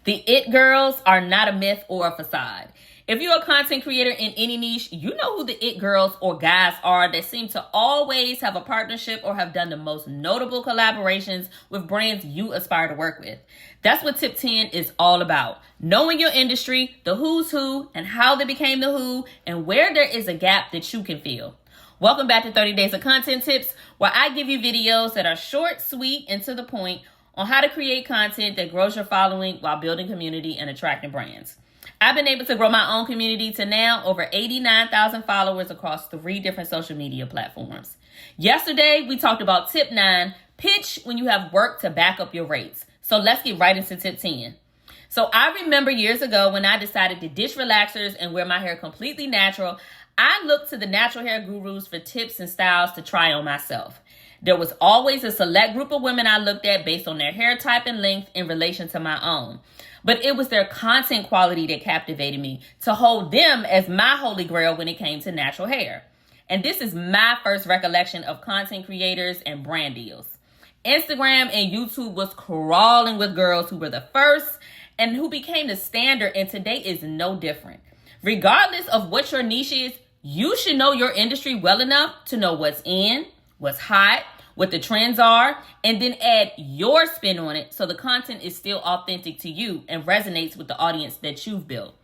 The it girls are not a myth or a facade. If you're a content creator in any niche, you know who the it girls or guys are that seem to always have a partnership or have done the most notable collaborations with brands you aspire to work with. That's what Tip 10 is all about. Knowing your industry, the who's who, and how they became the who, and where there is a gap that you can fill. Welcome back to 30 Days of Content Tips, where I give you videos that are short, sweet, and to the point on how to create content that grows your following while building community and attracting brands. I've been able to grow my own community to now over 89,000 followers across 3 different social media platforms. Yesterday, we talked about tip 9, pitch when you have work to back up your rates. So let's get right into tip 10. So I remember years ago when I decided to ditch relaxers and wear my hair completely natural, I looked to the natural hair gurus for tips and styles to try on myself. There was always a select group of women I looked at based on their hair type and length in relation to my own. But it was their content quality that captivated me to hold them as my holy grail when it came to natural hair. And this is my first recollection of content creators and brand deals. Instagram and YouTube was crawling with girls who were the first and who became the standard, and today is no different. Regardless of what your niche is, you should know your industry well enough to know what's in, what's hot, what the trends are, and then add your spin on it so the content is still authentic to you and resonates with the audience that you've built.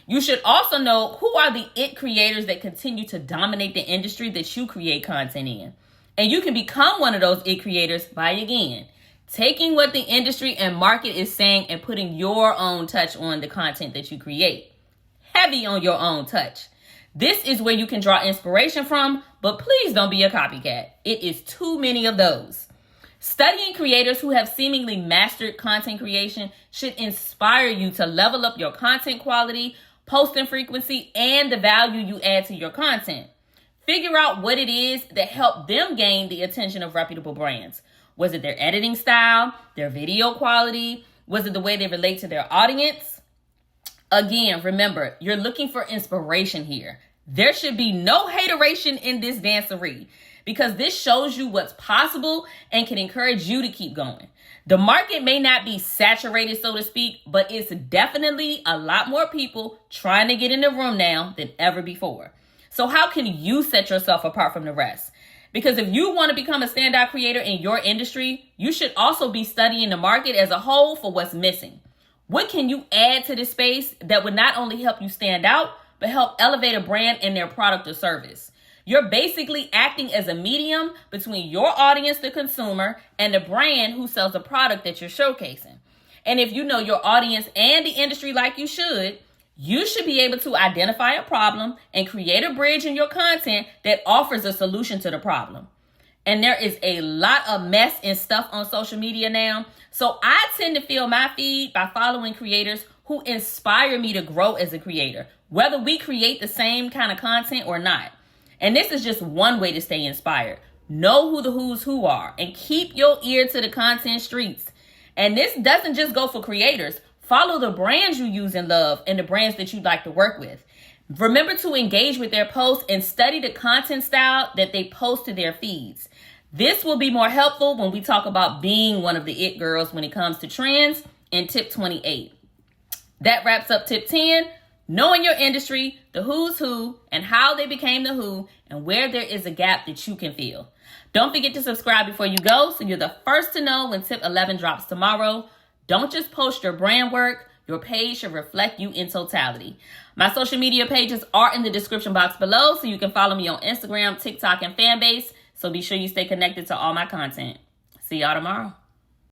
You should also know who are the it creators that continue to dominate the industry that you create content in. And you can become one of those it creators by, again, taking what the industry and market is saying and putting your own touch on the content that you create. Heavy on your own touch. This is where you can draw inspiration from, but please don't be a copycat. It is too many of those. Studying creators who have seemingly mastered content creation should inspire you to level up your content quality, posting frequency, and the value you add to your content. Figure out what it is that helped them gain the attention of reputable brands. Was it their editing style, their video quality? Was it the way they relate to their audience? Again, remember, you're looking for inspiration here. There should be no hateration in this dancery because this shows you what's possible and can encourage you to keep going. The market may not be saturated, so to speak, but it's definitely a lot more people trying to get in the room now than ever before. So how can you set yourself apart from the rest? Because if you want to become a standout creator in your industry, you should also be studying the market as a whole for what's missing. What can you add to this space that would not only help you stand out, but help elevate a brand and their product or service? You're basically acting as a medium between your audience, the consumer, and the brand who sells the product that you're showcasing. And if you know your audience and the industry like you should be able to identify a problem and create a bridge in your content that offers a solution to the problem. And there is a lot of mess and stuff on social media now. So I tend to fill my feed by following creators who inspire me to grow as a creator, whether we create the same kind of content or not. And this is just one way to stay inspired. Know who the who's who are and keep your ear to the content streets. And this doesn't just go for creators. Follow the brands you use and love and the brands that you'd like to work with. Remember to engage with their posts and study the content style that they post to their feeds. This will be more helpful when we talk about being one of the it girls when it comes to trends in tip 28. That wraps up tip 10, knowing your industry, the who's who, and how they became the who, and where there is a gap that you can fill. Don't forget to subscribe before you go so you're the first to know when tip 11 drops tomorrow. Don't just post your brand work. Your page should reflect you in totality. My social media pages are in the description box below, so you can follow me on Instagram, TikTok, and Fanbase. So be sure you stay connected to all my content. See y'all tomorrow.